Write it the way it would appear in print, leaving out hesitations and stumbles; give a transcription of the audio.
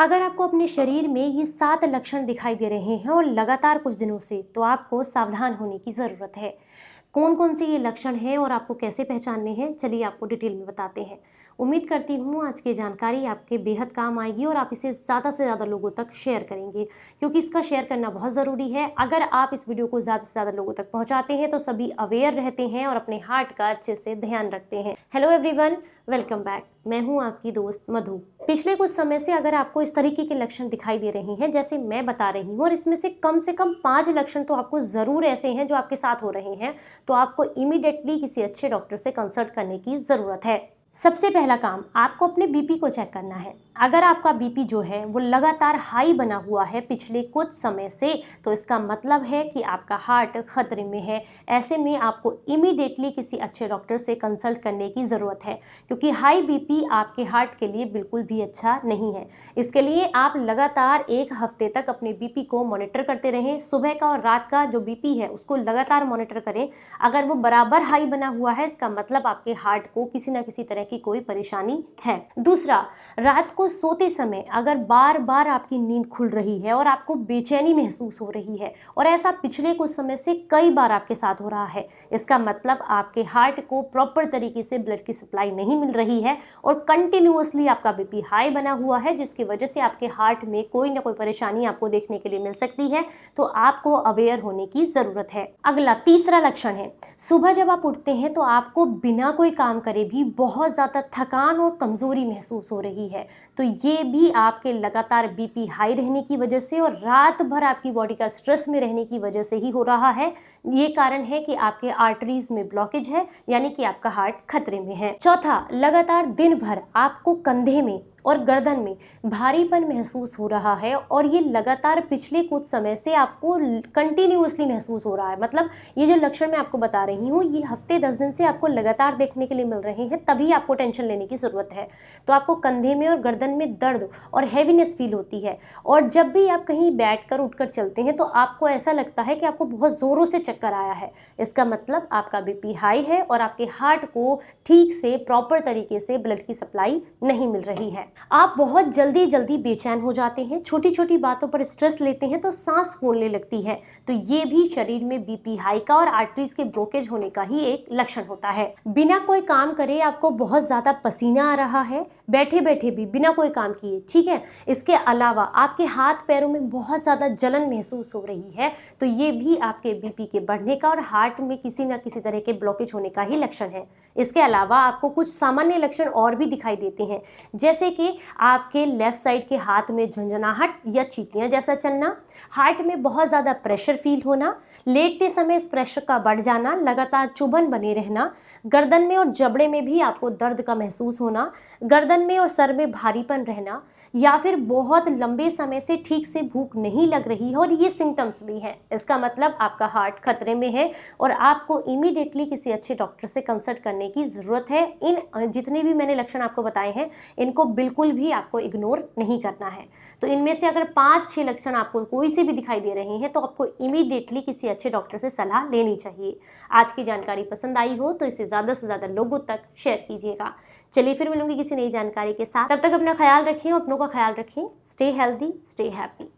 अगर आपको अपने शरीर में ये 7 लक्षण दिखाई दे रहे हैं और लगातार कुछ दिनों से, तो आपको सावधान होने की ज़रूरत है। कौन कौन से ये लक्षण हैं और आपको कैसे पहचानने हैं, चलिए आपको डिटेल में बताते हैं। उम्मीद करती हूँ आज की जानकारी आपके बेहद काम आएगी और आप इसे ज़्यादा से ज़्यादा लोगों तक शेयर करेंगे, क्योंकि इसका शेयर करना बहुत ज़रूरी है। अगर आप इस वीडियो को ज़्यादा से ज़्यादा लोगों तक पहुँचाते हैं तो सभी अवेयर रहते हैं और अपने हार्ट का अच्छे से ध्यान रखते हैं। Hello everyone, welcome back. मैं हूँ आपकी दोस्त मधु। पिछले कुछ समय से अगर आपको इस तरीके के लक्षण दिखाई दे रहे हैं जैसे मैं बता रही हूँ, और इसमें से कम 5 लक्षण तो आपको ज़रूर ऐसे हैं जो आपके साथ हो रहे हैं, तो आपको इमीडिएटली किसी अच्छे डॉक्टर से कंसल्ट करने की ज़रूरत है। सबसे पहला काम, आपको अपने बीपी को चेक करना है। अगर आपका बीपी जो है वो लगातार हाई बना हुआ है पिछले कुछ समय से, तो इसका मतलब है कि आपका हार्ट खतरे में है। ऐसे में आपको इमीडिएटली किसी अच्छे डॉक्टर से कंसल्ट करने की ज़रूरत है, क्योंकि हाई बीपी आपके हार्ट के लिए बिल्कुल भी अच्छा नहीं है। इसके लिए आप लगातार 1 हफ्ते तक अपने बीपी को मॉनिटर करते रहें। सुबह का और रात का जो बीपी है उसको लगातार मॉनिटर करें। अगर वो बराबर हाई बना हुआ है, इसका मतलब आपके हार्ट को किसी न किसी तरह की कोई परेशानी है। दूसरा, रात को सोते समय अगर बार बार आपकी नींद खुल रही है और आपको बेचैनी महसूस हो रही है, और ऐसा पिछले कुछ समय से कई बार आपके साथ हो रहा है, इसका मतलब आपके हार्ट को प्रॉपर तरीके से ब्लड की सप्लाई नहीं मिल रही है और कंटिन्यूअसली आपका बीपी हाई बना हुआ है, जिसकी वजह से आपके हार्ट में कोई ना कोई परेशानी आपको देखने के लिए मिल सकती है। तो आपको अवेयर होने की जरूरत है। अगला तीसरा लक्षण है, सुबह जब आप उठते हैं तो आपको बिना कोई काम करे भी बहुत ज्यादा थकान और कमजोरी महसूस हो रही है। तो ये भी आपके लगातार बीपी हाई रहने की वजह से और रात भर आपकी बॉडी का स्ट्रेस में रहने की वजह से ही हो रहा है। ये कारण है कि आपके आर्टरीज में ब्लॉकेज है, यानी कि आपका हार्ट खतरे में है। चौथा, लगातार दिन भर आपको कंधे में और गर्दन में भारीपन महसूस हो रहा है, और ये लगातार पिछले कुछ समय से आपको कंटिन्यूअसली महसूस हो रहा है। मतलब ये जो लक्षण मैं आपको बता रही हूँ, ये हफ्ते 10 दिन से आपको लगातार देखने के लिए मिल रहे हैं, तभी आपको टेंशन लेने की ज़रूरत है। तो आपको कंधे में और गर्दन में दर्द और हैवीनेस फील होती है, और जब भी आप कहीं बैठकर उठकर चलते हैं तो आपको ऐसा लगता है कि आपको बहुत ज़ोरों से चक्कर आया है। इसका मतलब आपका बीपी हाई है और आपके हार्ट को ठीक से प्रॉपर तरीके से ब्लड की सप्लाई नहीं मिल रही है। आप बहुत जल्दी जल्दी बेचैन हो जाते हैं, छोटी छोटी बातों पर स्ट्रेस लेते हैं तो सांस फूलने लगती है। तो ये भी शरीर में बीपी हाई का और आर्टरीज के ब्लॉकेज होने का ही एक लक्षण होता है। बिना कोई काम करे आपको बहुत ज्यादा पसीना आ रहा है, बैठे बैठे भी बिना कोई काम किए, ठीक है। इसके अलावा आपके हाथ पैरों में बहुत ज्यादा जलन महसूस हो रही है, तो ये भी आपके बीपी के बढ़ने का और हार्ट में किसी न किसी तरह के ब्लॉकेज होने का ही लक्षण है। इसके अलावा आपको कुछ सामान्य लक्षण और भी दिखाई देते हैं, जैसे कि आपके लेफ्ट साइड के हाथ में झंझनाहट या चींटियां जैसा चलना, हार्ट में बहुत ज़्यादा प्रेशर फील होना, लेटते समय इस प्रेशर का बढ़ जाना, लगातार चुभन बने रहना, गर्दन में और जबड़े में भी आपको दर्द का महसूस होना, गर्दन में और सर में भारीपन रहना, या फिर बहुत लंबे समय से ठीक से भूख नहीं लग रही है और ये सिम्टम्स भी हैं। इसका मतलब आपका हार्ट खतरे में है और आपको इमीडिएटली किसी अच्छे डॉक्टर से कंसल्ट करने की ज़रूरत है। इन जितने भी मैंने लक्षण आपको बताए हैं, इनको बिल्कुल भी आपको इग्नोर नहीं करना है। तो इनमें से अगर 5-6 लक्षण आपको कोई से भी दिखाई दे रहे हैं तो आपको इमीडिएटली किसी अच्छे डॉक्टर से सलाह लेनी चाहिए। आज की जानकारी पसंद आई हो तो इसे ज़्यादा से ज़्यादा लोगों तक शेयर कीजिएगा। चलिए फिर मिलूंगी किसी नई जानकारी के साथ। तब तक अपना ख्याल रखें, अपनों का ख्याल रखें। Stay healthy, stay happy.